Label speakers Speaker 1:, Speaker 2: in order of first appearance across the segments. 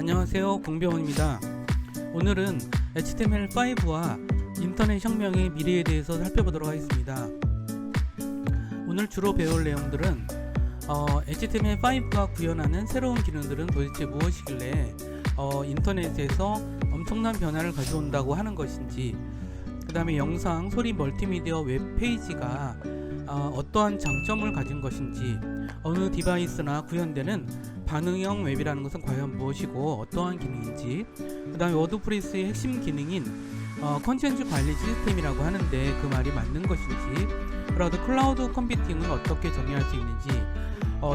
Speaker 1: 안녕하세요, 공병원입니다. 오늘은 HTML5와 인터넷 혁명의 미래에 대해서 살펴보도록 하겠습니다. 오늘 주로 배울 내용들은 HTML5가 구현하는 새로운 기능들은 도대체 무엇이길래 인터넷에서 엄청난 변화를 가져온다고 하는 것인지, 그 다음에 영상, 소리, 멀티미디어 웹페이지가 어떠한 장점을 가진 것인지, 어느 디바이스나 구현되는 반응형 웹이라는 것은 과연 무엇이고 어떠한 기능인지, 그 다음에 워드프레스의 핵심 기능인 컨텐츠 관리 시스템이라고 하는데 그 말이 맞는 것인지, 그리고 클라우드 컴퓨팅은 어떻게 정의할 수 있는지,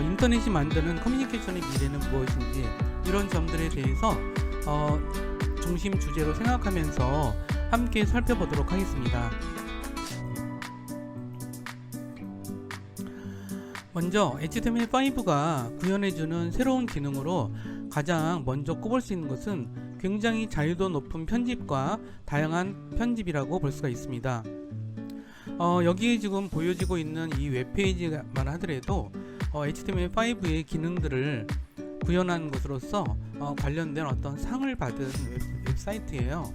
Speaker 1: 인터넷이 만드는 커뮤니케이션의 미래는 무엇인지, 이런 점들에 대해서 중심 주제로 생각하면서 함께 살펴보도록 하겠습니다. 먼저 HTML5가 구현해주는 새로운 기능으로 가장 먼저 꼽을 수 있는 것은 굉장히 자유도 높은 편집과 다양한 편집이라고 볼 수가 있습니다. 여기에 지금 보여지고 있는 이 웹페이지만 하더라도 HTML5의 기능들을 구현한 것으로서 관련된 어떤 상을 받은 웹사이트예요.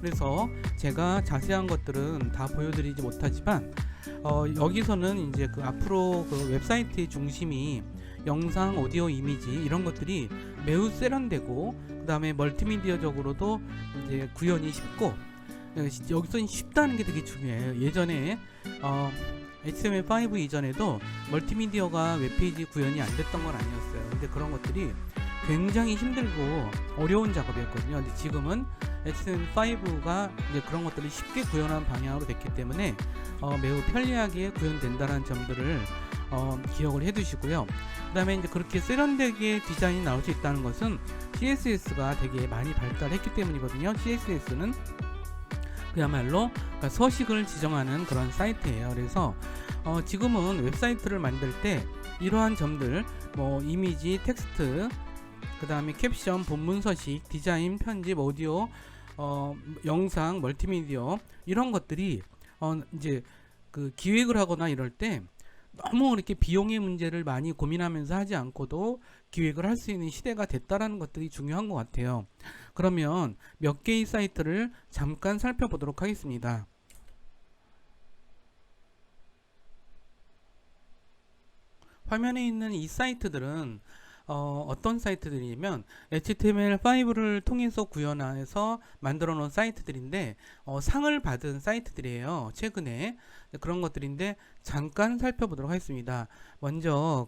Speaker 1: 그래서 제가 자세한 것들은 다 보여드리지 못하지만 여기서는 이제 앞으로 그 웹사이트의 중심이 영상, 오디오, 이미지 이런 것들이 매우 세련되고, 그 다음에 멀티미디어적으로도 이제 구현이 쉽고, 여기서 쉽다는 게 되게 중요해요. 예전에 HTML5 이전에도 멀티미디어가 웹페이지 구현이 안 됐던 건 아니었어요. 근데 그런 것들이 굉장히 힘들고 어려운 작업이었거든요. 근데 지금은 HTML5가 이제 그런 것들을 쉽게 구현한 방향으로 됐기 때문에 매우 편리하게 구현된다는 점들을 기억을 해 두시고요. 그 다음에 이제 그렇게 세련되게 디자인이 나올 수 있다는 것은 CSS가 되게 많이 발달했기 때문이거든요. CSS는 그야말로 서식을 지정하는 그런 사이트예요. 그래서 지금은 웹사이트를 만들 때 이러한 점들, 뭐 이미지, 텍스트, 그 다음에 캡션, 본문 서식, 디자인, 편집, 오디오, 영상, 멀티미디어 이런 것들이 이제 그 기획을 하거나 이럴 때 너무 이렇게 비용의 문제를 많이 고민하면서 하지 않고도 기획을 할 수 있는 시대가 됐다라는 것들이 중요한 것 같아요. 그러면 몇 개의 사이트를 잠깐 살펴보도록 하겠습니다. 화면에 있는 이 사이트들은 어떤 사이트들이냐면 HTML5를 통해서 구현해서 만들어 놓은 사이트들인데 상을 받은 사이트들이에요. 최근에 그런 것들인데 잠깐 살펴보도록 하겠습니다. 먼저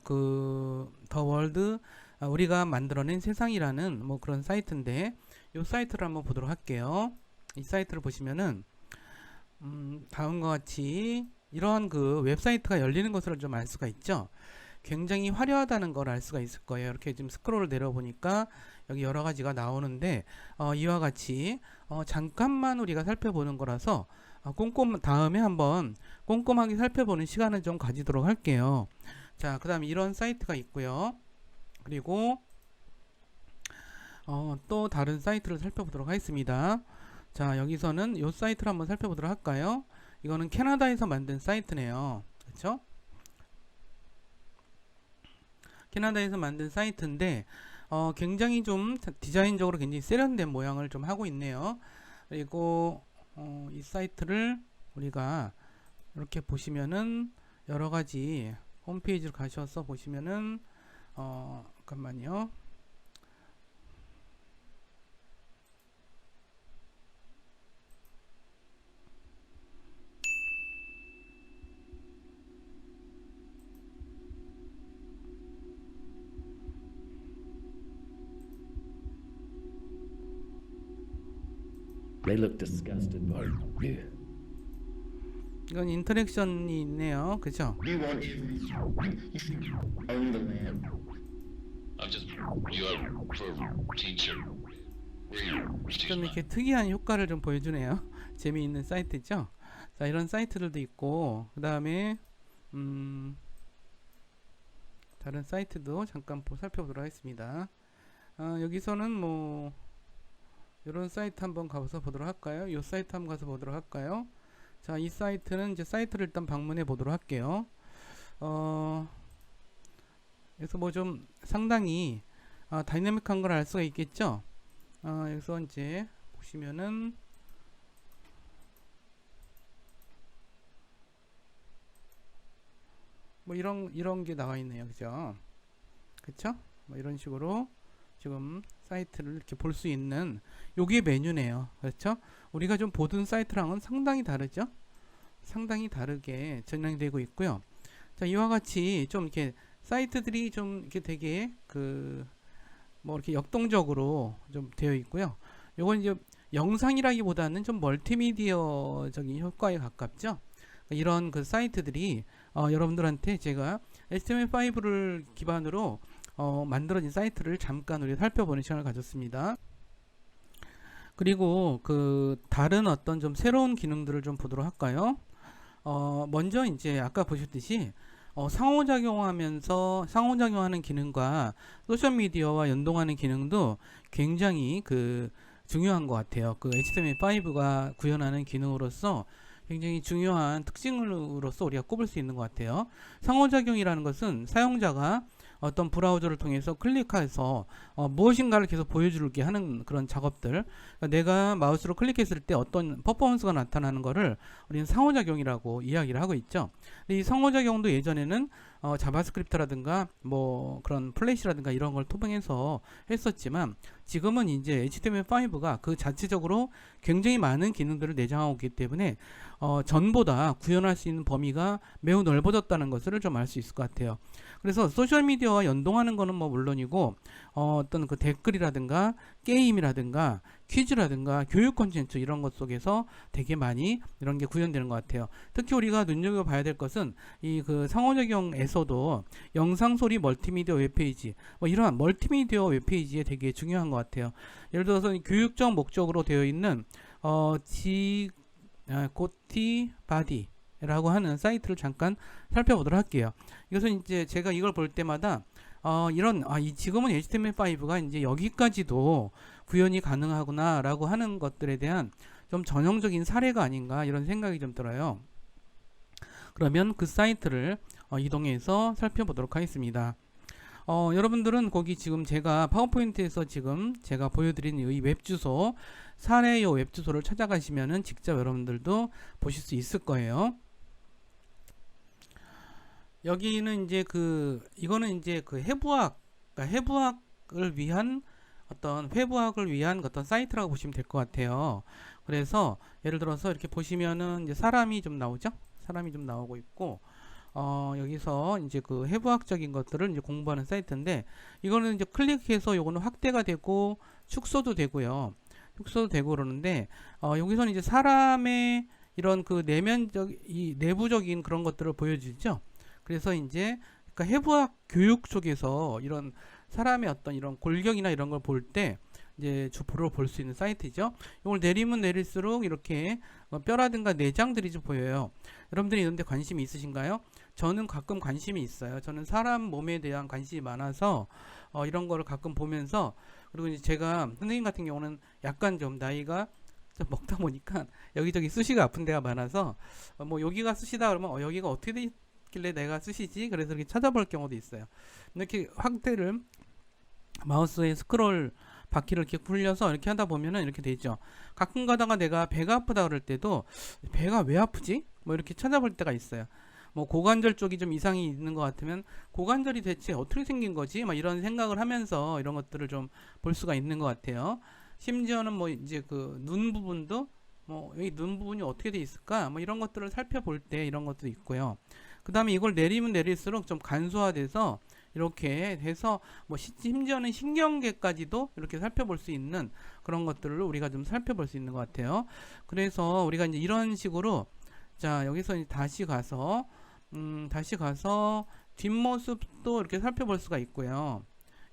Speaker 1: 더 월드, 우리가 만들어낸 세상이라는 뭐 그런 사이트인데 이 사이트를 한번 보도록 할게요. 이 사이트를 보시면은 다음과 같이 이러한 그 웹사이트가 열리는 것을 좀 알 수가 있죠. 굉장히 화려하다는 걸 알 수가 있을 거예요. 이렇게 지금 스크롤을 내려보니까 여기 여러 가지가 나오는데 이와 같이 잠깐만 우리가 살펴보는 거라서 다음에 한번 꼼꼼하게 살펴보는 시간을 좀 가지도록 할게요. 자, 그 다음에 이런 사이트가 있고요. 그리고 또 다른 사이트를 살펴보도록 하겠습니다. 자, 여기서는 이 사이트를 한번 살펴보도록 할까요? 이거는 캐나다에서 만든 사이트네요. 그렇죠? 캐나다에서 만든 사이트인데 굉장히 좀 디자인적으로 굉장히 세련된 모양을 좀 하고 있네요. 그리고 이 사이트를 우리가 이렇게 보시면은 여러가지 홈페이지를 가셔서 보시면은 잠깐만요.
Speaker 2: They look disgusted.
Speaker 1: 이건 인터랙션이 있네요. 그죠?
Speaker 3: You want own the land.
Speaker 4: I'm just you for teacher.
Speaker 1: 좀 이렇게 특이한 효과를 좀 보여주네요. 재미있는 사이트죠. 자, 이런 사이트들도 있고, 그 다음에 다른 사이트도 잠깐 살펴보도록 하겠습니다. 여기서는 뭐 이런 사이트 한번 가서 보도록 할까요? 이 사이트 한번 가서 보도록 할까요? 자, 이 사이트는 이제 사이트를 일단 방문해 보도록 할게요. 그래서 뭐 좀 상당히 다이내믹한 걸 알 수가 있겠죠. 여기서 이제 보시면은 뭐 이런 게 나와 있네요. 그죠? 그쵸? 뭐 이런 식으로 지금 사이트를 이렇게 볼 수 있는 요게 메뉴네요. 그렇죠? 우리가 좀 보던 사이트랑은 상당히 다르죠? 상당히 다르게 전향되고 있고요. 자, 이와 같이 좀 이렇게 사이트들이 좀 이렇게 되게 뭐 이렇게 역동적으로 좀 되어 있고요. 요건 이제 영상이라기보다는 좀 멀티미디어적인 효과에 가깝죠. 이런 사이트들이 여러분들한테 제가 HTML5를 기반으로 만들어진 사이트를 잠깐 우리 살펴보는 시간을 가졌습니다. 그리고 다른 어떤 좀 새로운 기능들을 좀 보도록 할까요? 먼저 이제 아까 보셨듯이 상호작용하는 기능과 소셜미디어와 연동하는 기능도 굉장히 중요한 것 같아요. HTML5가 구현하는 기능으로서 굉장히 중요한 특징으로서 우리가 꼽을 수 있는 것 같아요. 상호작용이라는 것은 사용자가 어떤 브라우저를 통해서 클릭해서 무엇인가를 계속 보여주게 하는 그런 작업들, 그러니까 내가 마우스로 클릭했을 때 어떤 퍼포먼스가 나타나는 것을 우리는 상호작용이라고 이야기를 하고 있죠. 이 상호작용도 예전에는 자바스크립트라든가 뭐 그런 플래시라든가 이런 걸 통해서 했었지만 지금은 이제 HTML5가 그 자체적으로 굉장히 많은 기능들을 내장하고 있기 때문에 전보다 구현할 수 있는 범위가 매우 넓어졌다는 것을 좀 알 수 있을 것 같아요. 그래서 소셜미디어와 연동하는 거는 뭐 물론이고 어떤 댓글이라든가 게임이라든가 퀴즈라든가 교육 콘텐츠 이런 것 속에서 되게 많이 이런 게 구현되는 것 같아요. 특히 우리가 눈여겨봐야 될 것은 이 상호작용에서도 영상, 소리, 멀티미디어 웹페이지 뭐 이러한 멀티미디어 웹페이지에 되게 중요한 것 같아요. 예를 들어서 교육적 목적으로 되어 있는 고티바디 라고 하는 사이트를 잠깐 살펴보도록 할게요. 이것은 이제 제가 이걸 볼 때마다 지금은 HTML5가 이제 여기까지도 구현이 가능하구나 라고 하는 것들에 대한 좀 전형적인 사례가 아닌가 이런 생각이 좀 들어요. 그러면 그 사이트를 이동해서 살펴보도록 하겠습니다. 여러분들은 거기 지금 제가 파워포인트에서 지금 제가 보여드린 이 웹주소 사례요 웹주소를 찾아가시면은 직접 여러분들도 보실 수 있을 거예요. 여기는 이제 이거는 이제 회부학을 위한 어떤 사이트라고 보시면 될 것 같아요. 그래서 예를 들어서 이렇게 보시면은 이제 사람이 좀 나오죠? 사람이 좀 나오고 있고 여기서 이제 해부학적인 것들을 이제 공부하는 사이트인데 이거는 이제 클릭해서 요거는 확대가 되고 축소도 되고요. 축소도 되고 그러는데 여기서는 이제 사람의 이런 내부적인 그런 것들을 보여주죠. 그래서 이제 해부학 교육 쪽에서 이런 사람의 어떤 이런 골격이나 이런 걸 볼 때 이제 주로 볼 수 있는 사이트죠. 이걸 내리면 내릴수록 이렇게 뼈라든가 내장들이 좀 보여요. 여러분들이 이런 데 관심이 있으신가요? 저는 가끔 관심이 있어요. 저는 사람 몸에 대한 관심이 많아서 이런 거를 가끔 보면서 그리고 이제 제가 선생님 같은 경우는 약간 좀 나이가 좀 먹다 보니까 여기저기 쑤시가 아픈 데가 많아서 뭐 여기가 쑤시다 그러면 여기가 어떻게 돼 있길래 내가 쑤시지? 그래서 이렇게 찾아볼 경우도 있어요. 이렇게 확대를 마우스의 스크롤 바퀴를 이렇게 굴려서 이렇게 하다 보면은 이렇게 되죠. 가끔 가다가 내가 배가 아프다 그럴 때도 배가 왜 아프지? 뭐 이렇게 찾아볼 때가 있어요. 뭐 고관절 쪽이 좀 이상이 있는 것 같으면 고관절이 대체 어떻게 생긴 거지? 막 이런 생각을 하면서 이런 것들을 좀 볼 수가 있는 것 같아요. 심지어는 뭐 이제 눈 부분도 뭐 여기 눈 부분이 어떻게 돼 있을까? 뭐 이런 것들을 살펴볼 때 이런 것도 있고요. 그 다음에 이걸 내리면 내릴수록 좀 간소화돼서 이렇게 해서 뭐 심지어는 신경계까지도 이렇게 살펴볼 수 있는 그런 것들을 우리가 좀 살펴볼 수 있는 것 같아요. 그래서 우리가 이제 이런 식으로 자 여기서 이제 다시 가서 뒷모습도 이렇게 살펴볼 수가 있고요.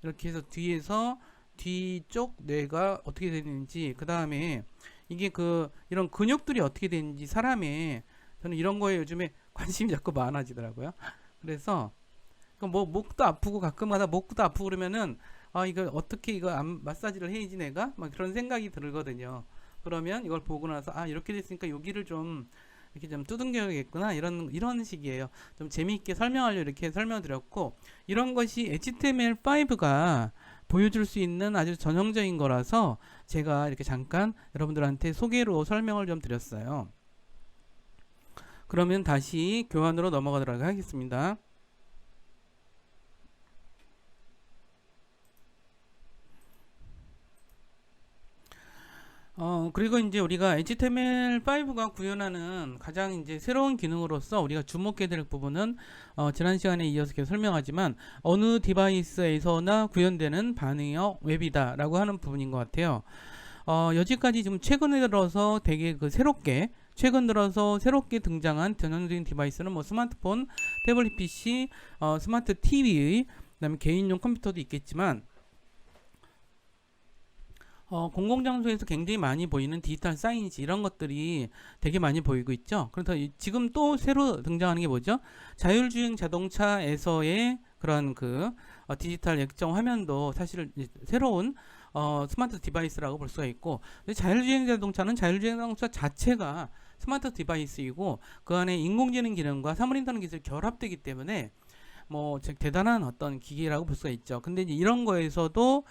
Speaker 1: 이렇게 해서 뒤에서 뒤쪽 뇌가 어떻게 되는지 그 다음에 이게 이런 근육들이 어떻게 되는지 사람의 저는 이런 거에 요즘에 관심이 자꾸 많아지더라고요. 그래서 뭐 목도 아프고 가끔가다 목도 아프고 그러면은 이거 어떻게 이거 마사지를 해야지 내가 막 그런 생각이 들거든요. 그러면 이걸 보고 나서 이렇게 됐으니까 여기를 좀 이렇게 좀 두둥겨야겠구나 이런 식이에요. 좀 재미있게 설명하려고 이렇게 설명드렸고 이런 것이 HTML5가 보여줄 수 있는 아주 전형적인 거라서 제가 이렇게 잠깐 여러분들한테 소개로 설명을 좀 드렸어요. 그러면 다시 교환으로 넘어가도록 하겠습니다. 그리고 이제 우리가 HTML5가 구현하는 가장 이제 새로운 기능으로서 우리가 주목해야 될 부분은 지난 시간에 이어서 계속 설명하지만 어느 디바이스에서나 구현되는 반응형 웹이다라고 하는 부분인 것 같아요. 여지까지 지금 최근에 들어서 되게 최근 들어서 새롭게 등장한 전형적인 디바이스는 뭐 스마트폰, 태블릿 PC, 스마트 TV, 그다음에 개인용 컴퓨터도 있겠지만 공공장소에서 굉장히 많이 보이는 디지털 사이니지 이런 것들이 되게 많이 보이고 있죠. 그래서 지금 또 새로 등장하는 게 뭐죠? 자율주행 자동차에서의 그런 디지털 액정 화면도 사실 새로운 스마트 디바이스라고 볼 수가 있고, 자율주행 자동차는 자율주행 자동차 자체가 스마트 디바이스이고 그 안에 인공지능 기능과 사물인터넷 기술이 결합되기 때문에 뭐 대단한 어떤 기기라고 볼 수가 있죠. 근데 이제 이런 거에서도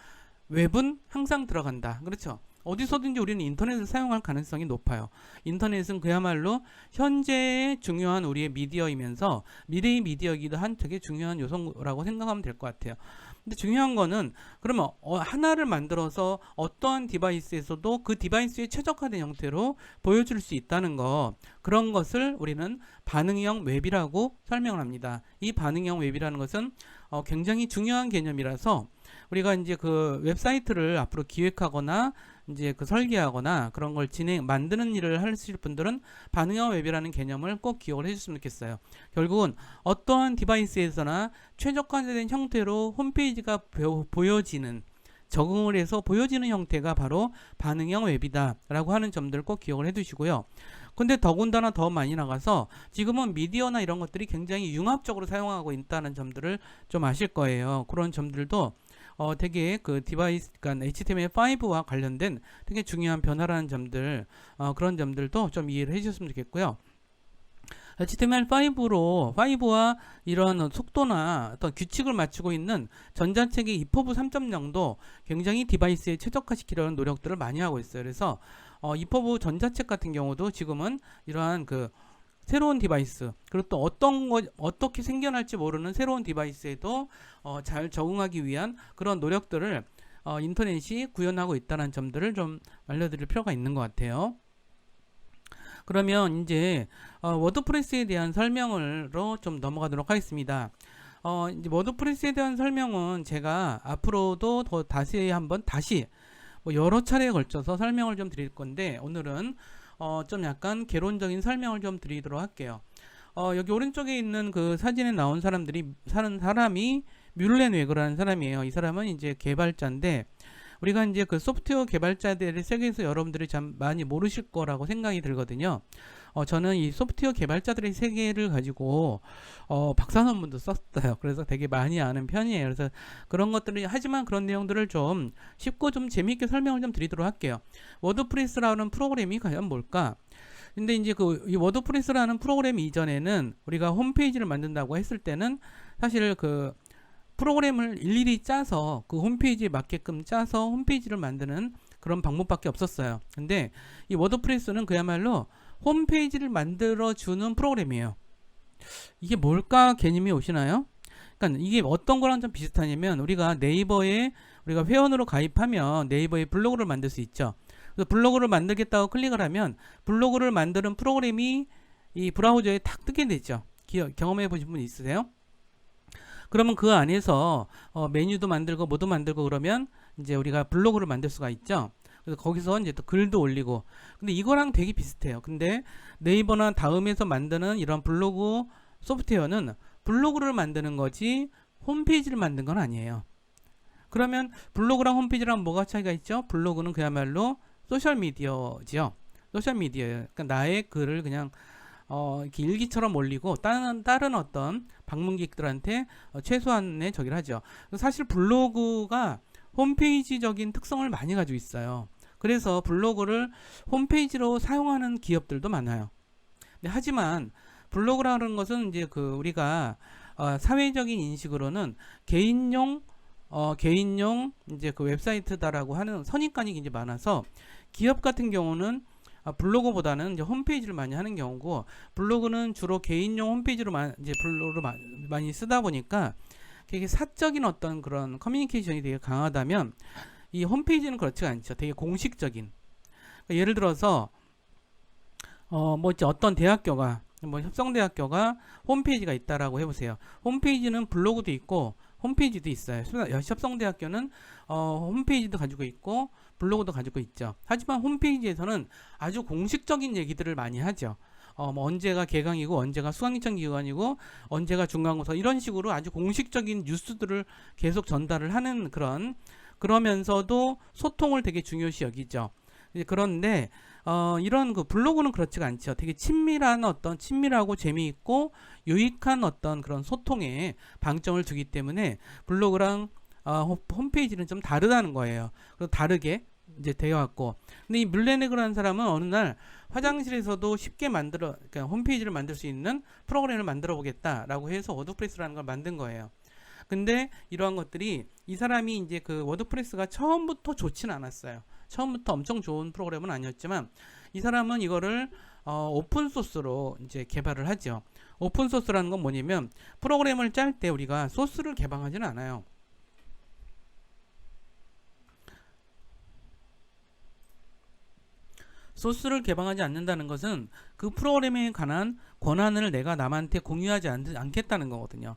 Speaker 1: 웹은 항상 들어간다. 그렇죠? 어디서든지 우리는 인터넷을 사용할 가능성이 높아요. 인터넷은 그야말로 현재의 중요한 우리의 미디어이면서 미래의 미디어이기도 한 되게 중요한 요소라고 생각하면 될 것 같아요. 근데 중요한 거는 그러면 하나를 만들어서 어떠한 디바이스에서도 그 디바이스에 최적화된 형태로 보여줄 수 있다는 거, 그런 것을 우리는 반응형 웹이라고 설명을 합니다. 이 반응형 웹이라는 것은 굉장히 중요한 개념이라서 우리가 이제 그 웹사이트를 앞으로 기획하거나 이제 설계하거나 그런 걸 만드는 일을 하실 분들은 반응형 웹이라는 개념을 꼭 기억을 해주셨으면 좋겠어요. 결국은 어떠한 디바이스에서나 최적화된 형태로 홈페이지가 보여지는, 적응을 해서 보여지는 형태가 바로 반응형 웹이다 라고 하는 점들을 꼭 기억을 해 두시고요. 근데 더군다나 더 많이 나가서 지금은 미디어나 이런 것들이 굉장히 융합적으로 사용하고 있다는 점들을 좀 아실 거예요. 그런 점들도 되게 디바이스, 그러니까 HTML5와 관련된 되게 중요한 변화라는 점들, 그런 점들도 좀 이해를 해주셨으면 좋겠고요. HTML5와 이런 속도나 어떤 규칙을 맞추고 있는 전자책의 EPUB 3.0도 굉장히 디바이스에 최적화시키려는 노력들을 많이 하고 있어요. 그래서 EPUB 전자책 같은 경우도 지금은 이러한 새로운 디바이스, 그리고 또 어떻게 생겨날지 모르는 새로운 디바이스에도 잘 적응하기 위한 그런 노력들을 인터넷이 구현하고 있다는 점들을 좀 알려드릴 필요가 있는 것 같아요. 그러면 이제 워드프레스에 대한 설명으로 좀 넘어가도록 하겠습니다. 이제 워드프레스에 대한 설명은 제가 앞으로도 더 다시 뭐 여러 차례에 걸쳐서 설명을 좀 드릴 건데, 오늘은 좀 약간 개론적인 설명을 좀 드리도록 할게요. 여기 오른쪽에 있는 그 사진에 나온 사람이 뮬렌 웨그라는 사람이에요. 이 사람은 이제 개발자인데, 우리가 이제 그 소프트웨어 개발자들의 세계에서 여러분들이 참 많이 모르실 거라고 생각이 들거든요. 저는 이 소프트웨어 개발자들의 세계를 가지고 박사 논문도 썼어요. 그래서 되게 많이 아는 편이에요. 그래서 그런 것들을, 하지만 그런 내용들을 좀 쉽고 좀 재미있게 설명을 좀 드리도록 할게요. 워드프레스라는 프로그램이 과연 뭘까? 근데 이제 이 워드프레스라는 프로그램 이전에는 우리가 홈페이지를 만든다고 했을 때는 사실 프로그램을 일일이 짜서 그 홈페이지에 맞게끔 짜서 홈페이지를 만드는 그런 방법밖에 없었어요. 근데 이 워드프레스는 그야말로 홈페이지를 만들어주는 프로그램이에요. 이게 뭘까 개념이 오시나요? 그러니까 이게 어떤 거랑 좀 비슷하냐면, 우리가 우리가 회원으로 가입하면 네이버에 블로그를 만들 수 있죠. 그래서 블로그를 만들겠다고 클릭을 하면 블로그를 만드는 프로그램이 이 브라우저에 탁 뜨게 되죠. 경험해 보신 분 있으세요? 그러면 그 안에서 메뉴도 만들고 뭐도 만들고 그러면 이제 우리가 블로그를 만들 수가 있죠. 그래서 거기서 이제 또 글도 올리고. 근데 이거랑 되게 비슷해요. 근데 네이버나 다음에서 만드는 이런 블로그 소프트웨어는 블로그를 만드는 거지 홈페이지를 만든 건 아니에요. 그러면 블로그랑 홈페이지랑 뭐가 차이가 있죠? 블로그는 그야말로 소셜미디어지요. 소셜미디어예요. 그러니까 나의 글을 그냥 이렇게 일기처럼 올리고 다른 어떤 방문객들한테 최소한의 저기를 하죠. 사실 블로그가 홈페이지적인 특성을 많이 가지고 있어요. 그래서 블로그를 홈페이지로 사용하는 기업들도 많아요. 하지만 블로그라는 것은 이제 우리가 사회적인 인식으로는 개인용 개인용 이제 그 웹사이트다라고 하는 선입관이 굉장히 많아서 기업 같은 경우는 블로그보다는 이제 홈페이지를 많이 하는 경우고 블로그는 주로 개인용 홈페이지로 이제 블로그를 많이 쓰다 보니까 되게 사적인 어떤 그런 커뮤니케이션이 되게 강하다면 이 홈페이지는 그렇지가 않죠. 되게 공식적인. 그러니까 예를 들어서 뭐 이제 어떤 대학교가 뭐 협성대학교가 홈페이지가 있다라고 해보세요. 홈페이지는 블로그도 있고 홈페이지도 있어요. 협성대학교는 홈페이지도 가지고 있고 블로그도 가지고 있죠. 하지만 홈페이지에서는 아주 공식적인 얘기들을 많이 하죠. 뭐 언제가 개강이고 언제가 수강신청 기간이고 언제가 중간고사 이런 식으로 아주 공식적인 뉴스들을 계속 전달을 하는 그러면서도 소통을 되게 중요시 여기죠. 그런데 이런 그 블로그는 그렇지가 않죠. 되게 친밀하고 재미있고 유익한 어떤 그런 소통에 방점을 두기 때문에 블로그랑 홈페이지는 좀 다르다는 거예요. 그래서 다르게 이제 되어왔고, 근데 이 뮬레네그라는 사람은 어느 날 화장실에서도 쉽게 그러니까 홈페이지를 만들 수 있는 프로그램을 만들어 보겠다라고 해서 워드프레스라는 걸 만든 거예요. 근데 이러한 것들이 이 사람이 이제 그 워드프레스가 처음부터 좋지는 않았어요. 처음부터 엄청 좋은 프로그램은 아니었지만 이 사람은 이거를 오픈 소스로 이제 개발을 하죠. 오픈 소스라는 건 뭐냐면 프로그램을 짤 때 우리가 소스를 개방하지는 않아요. 소스를 개방하지 않는다는 것은 그 프로그램에 관한 권한을 내가 남한테 공유하지 않겠다는 거거든요.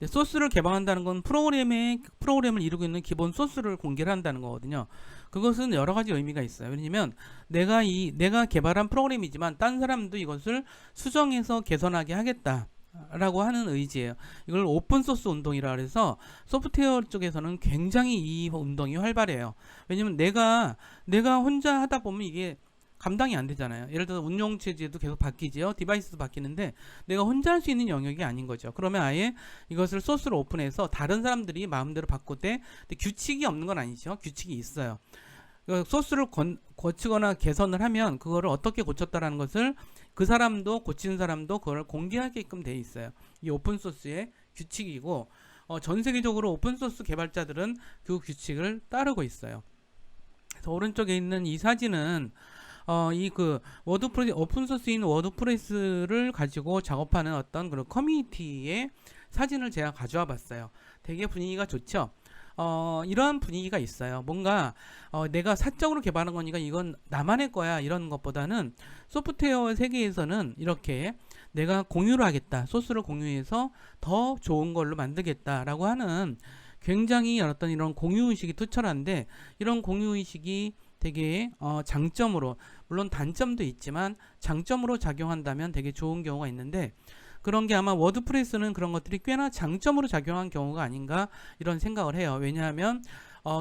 Speaker 1: 소스를 개방한다는 건 프로그램을 이루고 있는 기본 소스를 공개를 한다는 거거든요. 그것은 여러 가지 의미가 있어요. 왜냐면 내가 개발한 프로그램이지만 딴 사람도 이것을 수정해서 개선하게 하겠다라고 하는 의지예요. 이걸 오픈소스 운동이라 해서 소프트웨어 쪽에서는 굉장히 이 운동이 활발해요. 왜냐면 내가 혼자 하다 보면 이게 감당이 안 되잖아요. 예를 들어서 운용체제도 계속 바뀌죠. 디바이스도 바뀌는데 내가 혼자 할 수 있는 영역이 아닌 거죠. 그러면 아예 이것을 소스로 오픈해서 다른 사람들이 마음대로 바꿀 때 규칙이 없는 건 아니죠. 규칙이 있어요. 소스를 고치거나 개선을 하면 그거를 어떻게 고쳤다라는 것을 그 사람도 고치는 사람도 그걸 공개하게끔 돼 있어요. 이 오픈소스의 규칙이고 전 세계적으로 오픈소스 개발자들은 그 규칙을 따르고 있어요. 그래서 오른쪽에 있는 이 사진은 이 그 오픈소스인 워드프레스를 가지고 작업하는 어떤 그런 커뮤니티의 사진을 제가 가져와 봤어요. 되게 분위기가 좋죠. 이러한 분위기가 있어요. 뭔가 내가 사적으로 개발한 거니까 이건 나만의 거야 이런 것보다는 소프트웨어 세계에서는 이렇게 내가 공유를 하겠다. 소스를 공유해서 더 좋은 걸로 만들겠다라고 하는 굉장히 어떤 이런 공유의식이 투철한데 이런 공유의식이 되게 장점으로 물론 단점도 있지만 장점으로 작용한다면 되게 좋은 경우가 있는데 그런 게 아마 워드프레스는 그런 것들이 꽤나 장점으로 작용한 경우가 아닌가 이런 생각을 해요. 왜냐하면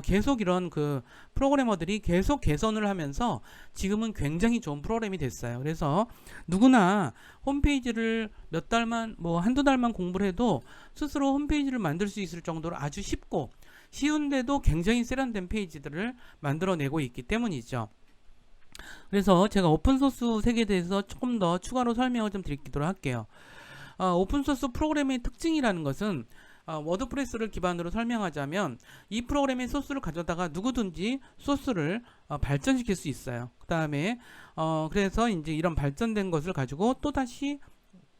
Speaker 1: 계속 이런 그 프로그래머들이 계속 개선을 하면서 지금은 굉장히 좋은 프로그램이 됐어요. 그래서 누구나 홈페이지를 몇 달만 뭐 한두 달만 공부를 해도 스스로 홈페이지를 만들 수 있을 정도로 아주 쉽고 쉬운데도 굉장히 세련된 페이지들을 만들어내고 있기 때문이죠. 그래서 제가 오픈소스 세계에 대해서 조금 더 추가로 설명을 좀 드리도록 할게요. 오픈소스 프로그램의 특징이라는 것은 워드프레스를 기반으로 설명하자면 이 프로그램의 소스를 가져다가 누구든지 소스를 발전시킬 수 있어요. 그 다음에 그래서 이제 이런 발전된 것을 가지고 또 다시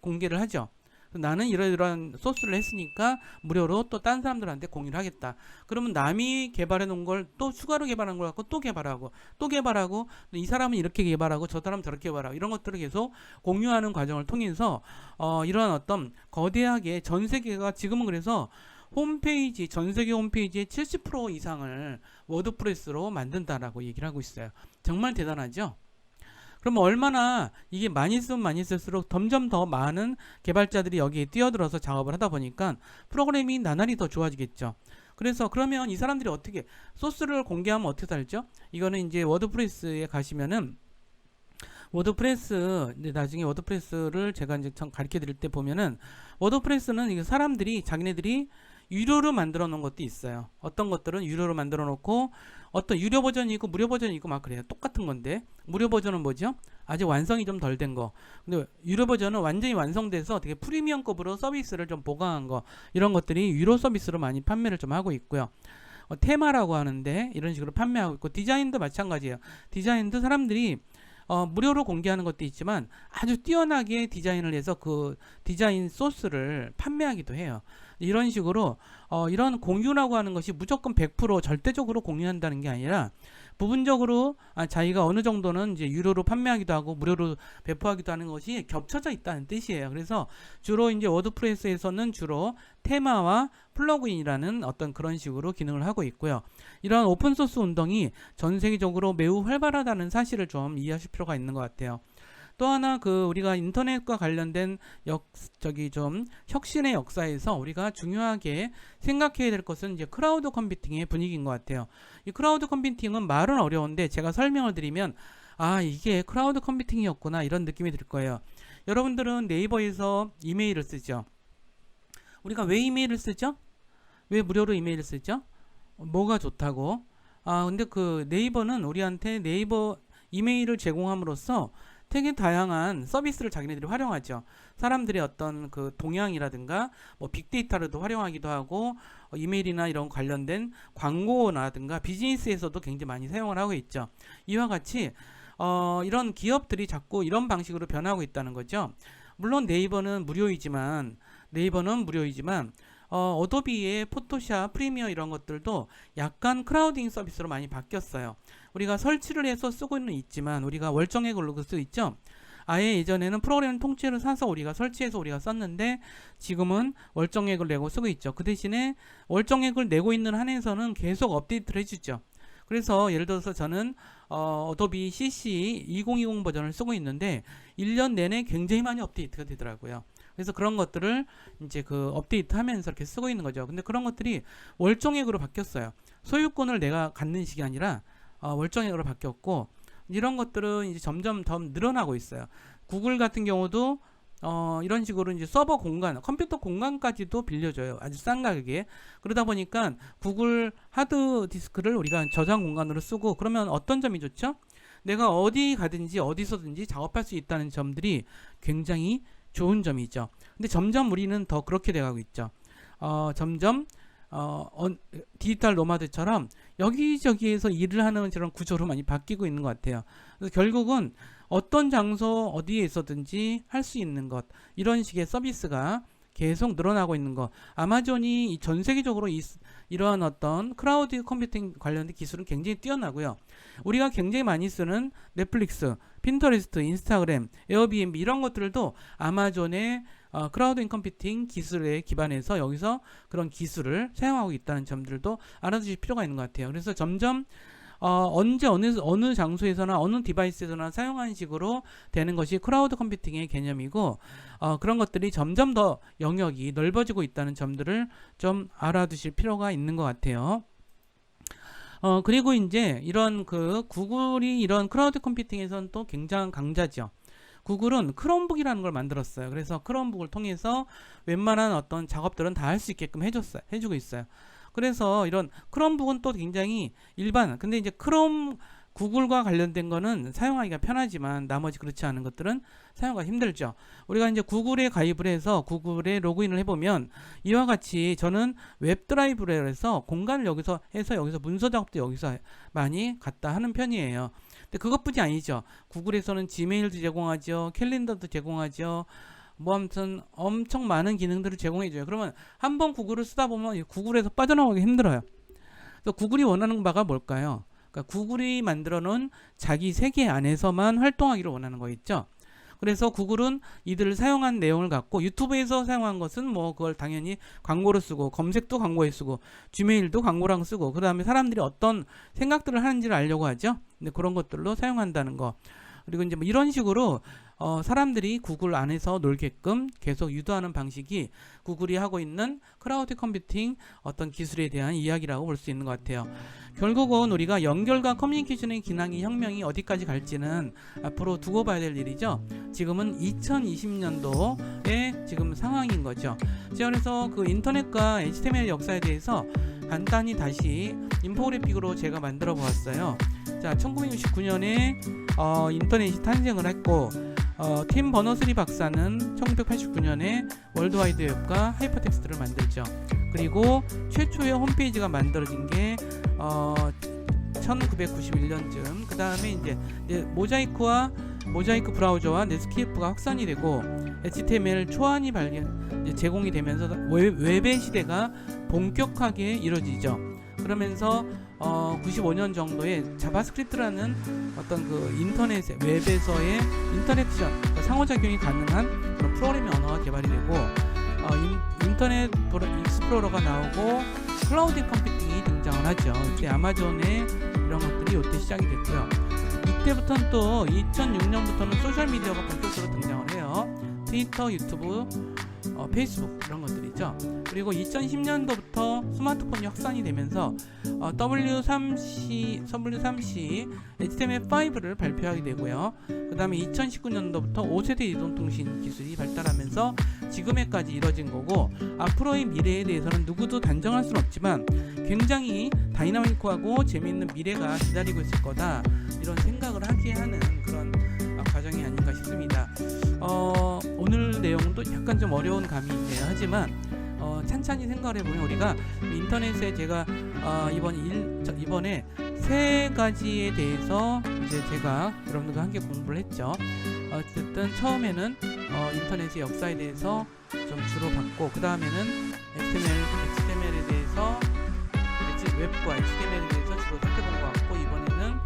Speaker 1: 공개를 하죠. 나는 이러이러한 소스를 했으니까 무료로 또 딴 사람들한테 공유를 하겠다. 그러면 남이 개발해 놓은 걸 또 추가로 개발한 걸 갖고 또 개발하고 이 사람은 이렇게 개발하고 저 사람은 저렇게 개발하고 이런 것들을 계속 공유하는 과정을 통해서 이런 어떤 거대하게 전 세계가 지금은 그래서 홈페이지 전 세계 홈페이지의 70% 이상을 워드프레스로 만든다라고 얘기를 하고 있어요. 정말 대단하죠? 그럼 얼마나 이게 많이 쓰면 많이 쓸수록 점점 더 많은 개발자들이 여기에 뛰어들어서 작업을 하다 보니까 프로그램이 나날이 더 좋아지겠죠. 그래서 그러면 이 사람들이 어떻게 소스를 공개하면 어떻게 살죠? 이거는 이제 워드프레스에 가시면은 워드프레스 이제 나중에 워드프레스를 제가 이제 가르쳐 드릴 때 보면은 워드프레스는 이게 사람들이 자기네들이 유료로 만들어 놓은 것도 있어요. 어떤 것들은 유료로 만들어 놓고 어떤 유료 버전이 있고 무료 버전이 있고 막 그래요. 똑같은 건데 무료 버전은 뭐죠? 아직 완성이 좀 덜 된 거. 근데 유료 버전은 완전히 완성돼서 되게 프리미엄급으로 서비스를 좀 보강한 거 이런 것들이 유료 서비스로 많이 판매를 좀 하고 있고요. 테마라고 하는데 이런 식으로 판매하고 있고, 디자인도 마찬가지예요. 디자인도 사람들이 무료로 공개하는 것도 있지만 아주 뛰어나게 디자인을 해서 그 디자인 소스를 판매하기도 해요. 이런 식으로 이런 공유라고 하는 것이 무조건 100% 절대적으로 공유한다는 게 아니라 부분적으로 자기가 어느 정도는 이제 유료로 판매하기도 하고 무료로 배포하기도 하는 것이 겹쳐져 있다는 뜻이에요. 그래서 주로 이제 워드프레스에서는 주로 테마와 플러그인이라는 어떤 그런 식으로 기능을 하고 있고요. 이러한 오픈소스 운동이 전 세계적으로 매우 활발하다는 사실을 좀 이해하실 필요가 있는 것 같아요. 또 하나 우리가 인터넷과 관련된 좀 혁신의 역사에서 우리가 중요하게 생각해야 될 것은 이제 크라우드 컴퓨팅의 분위기인 것 같아요. 이 크라우드 컴퓨팅은 말은 어려운데 제가 설명을 드리면 이게 크라우드 컴퓨팅이었구나 이런 느낌이 들 거예요. 여러분들은 네이버에서 이메일을 쓰죠. 우리가 왜 이메일을 쓰죠? 왜 무료로 이메일을 쓰죠? 뭐가 좋다고? 근데 그 네이버는 우리한테 네이버 이메일을 제공함으로써 되게 다양한 서비스를 자기네들이 활용하죠. 사람들의 어떤 그 동향이라든가 뭐 빅데이터를도 활용하기도 하고 이메일이나 이런 관련된 광고라든가 비즈니스에서도 굉장히 많이 사용을 하고 있죠. 이와 같이 이런 기업들이 자꾸 이런 방식으로 변하고 있다는 거죠. 물론 네이버는 무료이지만 어도비의 포토샵, 프리미어 이런 것들도 약간 크라우딩 서비스로 많이 바뀌었어요. 우리가 설치를 해서 쓰고는 있지만 우리가 월정액을 쓰고 있죠. 아예 예전에는 프로그램 통째로 사서 우리가 설치해서 우리가 썼는데 지금은 월정액을 내고 쓰고 있죠. 그 대신에 월정액을 내고 있는 한에서는 계속 업데이트를 해주죠. 그래서 예를 들어서 저는 어도비 CC 2020 버전을 쓰고 있는데 1년 내내 굉장히 많이 업데이트가 되더라고요. 그래서 그런 것들을 이제 업데이트 하면서 이렇게 쓰고 있는 거죠. 근데 그런 것들이 월정액으로 바뀌었어요. 소유권을 내가 갖는 식이 아니라 월정액으로 바뀌었고, 이런 것들은 이제 점점 더 늘어나고 있어요. 구글 같은 경우도 이런 식으로 이제 서버 공간, 컴퓨터 공간까지도 빌려줘요. 아주 싼 가격에. 그러다 보니까 구글 하드 디스크를 우리가 저장 공간으로 쓰고, 그러면 어떤 점이 좋죠? 내가 어디 가든지 어디서든지 작업할 수 있다는 점들이 굉장히 좋은 점이죠. 근데 점점 우리는 더 그렇게 돼가고 있죠. 점점 디지털 노마드처럼 여기저기에서 일을 하는 저런 구조로 많이 바뀌고 있는 것 같아요. 그래서 결국은 어떤 장소 어디에 있어든지 할 수 있는 것, 이런 식의 서비스가 계속 늘어나고 있는 것. 아마존이 전 세계적으로 이러한 어떤 크라우드 컴퓨팅 관련된 기술은 굉장히 뛰어나고요. 우리가 굉장히 많이 쓰는 넷플릭스, 핀터레스트, 인스타그램, 에어비앤비 이런 것들도 아마존의 크라우드 컴퓨팅 기술에 기반해서 여기서 그런 기술을 사용하고 있다는 점들도 알아두실 필요가 있는 것 같아요. 그래서 점점 언제 어느 장소에서나 어느 디바이스에서나 사용하는 식으로 되는 것이 크라우드 컴퓨팅의 개념이고, 그런 것들이 점점 더 영역이 넓어지고 있다는 점들을 좀 알아두실 필요가 있는 것 같아요. 그리고 이제 이런 구글이 이런 크라우드 컴퓨팅에서는 또 굉장한 강자죠. 구글은 크롬북이라는 걸 만들었어요. 그래서 크롬북을 통해서 웬만한 어떤 작업들은 다 할 수 있게끔 해주고 있어요. 그래서 이런 크롬북은 또 굉장히 근데 이제 구글과 관련된 거는 사용하기가 편하지만 나머지 그렇지 않은 것들은 사용하기가 힘들죠. 우리가 이제 구글에 가입을 해서 구글에 로그인을 해보면 이와 같이 저는 웹드라이브를 해서 공간을 여기서 문서 작업도 여기서 많이 갖다 하는 편이에요. 근데 그것뿐이 아니죠. 구글에서는 지메일도 제공하죠. 캘린더도 제공하죠. 뭐 아무튼 엄청 많은 기능들을 제공해줘요. 그러면 한번 구글을 쓰다 보면 구글에서 빠져나오기 힘들어요. 그래서 구글이 원하는 바가 뭘까요? 그러니까 구글이 만들어 놓은 자기 세계 안에서만 활동하기를 원하는 거 있죠. 그래서 구글은 이들을 사용한 내용을 갖고 유튜브에서 사용한 것은 뭐 그걸 당연히 광고로 쓰고, 검색도 광고에 쓰고, 지메일도 광고랑 쓰고, 그 다음에 사람들이 어떤 생각들을 하는지를 알려고 하죠. 근데 그런 것들로 사용한다는 거. 그리고 이제 뭐 이런 식으로 사람들이 구글 안에서 놀게끔 계속 유도하는 방식이 구글이 하고 있는 크라우드 컴퓨팅 어떤 기술에 대한 이야기라고 볼 수 있는 것 같아요. 결국은 우리가 연결과 커뮤니케이션의 기능이 혁명이 어디까지 갈지는 앞으로 두고 봐야 될 일이죠. 지금은 2020년도의 지금 상황인 거죠. 그래서 인터넷과 HTML 역사에 대해서 간단히 다시 인포그래픽으로 제가 만들어 보았어요. 자, 1969년에 인터넷이 탄생을 했고, 팀 버너스리 박사는 1989년에 월드와이드 웹과 하이퍼텍스트를 만들죠. 그리고 최초의 홈페이지가 만들어진 게 1991년쯤. 그 다음에 이제 모자이크 브라우저와 넷스케이프가 확산이 되고 HTML 초안이 제공이 되면서 웹의 시대가 본격하게 이루어지죠. 그러면서 95년 정도에 자바스크립트라는 어떤 그 인터넷의 웹에서의 인터랙션, 그러니까 상호작용이 가능한 그런 프로그래밍 언어가 개발이 되고 인터넷 익스플로러가 나오고 클라우드 컴퓨팅이 등장을 하죠. 이때 아마존의 이런 것들이 이때 시작이 됐고요. 이때부터는 또 2006년부터는 소셜미디어가 본격적으로 등장을 해요. 트위터, 유튜브, 페이스북 이런 것들이죠. 그리고 2010년도부터 스마트폰이 확산이 되면서 W3C HTML5를 발표하게 되고요. 그 다음에 2019년도부터 5세대 이동통신 기술이 발달하면서 지금에까지 이뤄진 거고, 앞으로의 미래에 대해서는 누구도 단정할 수는 없지만 굉장히 다이나믹하고 재미있는 미래가 기다리고 있을 거다, 이런 생각을 하게 하는 그런 과정이 아닌가 싶습니다. 오늘 내용도 약간 좀 어려운 감이 있네요. 하지만 찬찬히 생각을 해보면 우리가 인터넷에 제가 이번에 세 가지에 대해서 이제 제가 여러분들과 함께 공부를 했죠. 어쨌든 처음에는 인터넷의 역사에 대해서 좀 주로 봤고, 그 다음에는 HTML에 대해서 웹과 HTML에 대해서 주로 살펴본 것 같고, 이번에는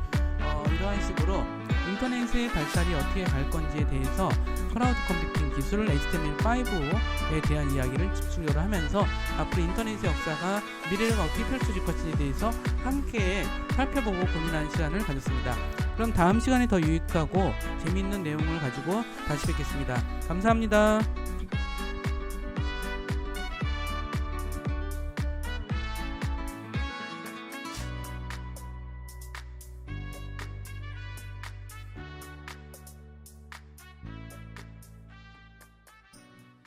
Speaker 1: 이러한 식으로 인터넷의 발달이 어떻게 갈 건지에 대해서 클라우드 컴퓨팅 기술 HTML5에 대한 이야기를 집중적으로 하면서 앞으로 인터넷의 역사가 미래가 어떻게 펼쳐질 것인지에 대해서 함께 살펴보고 고민하는 시간을 가졌습니다. 그럼 다음 시간에 더 유익하고 재미있는 내용을 가지고 다시 뵙겠습니다. 감사합니다.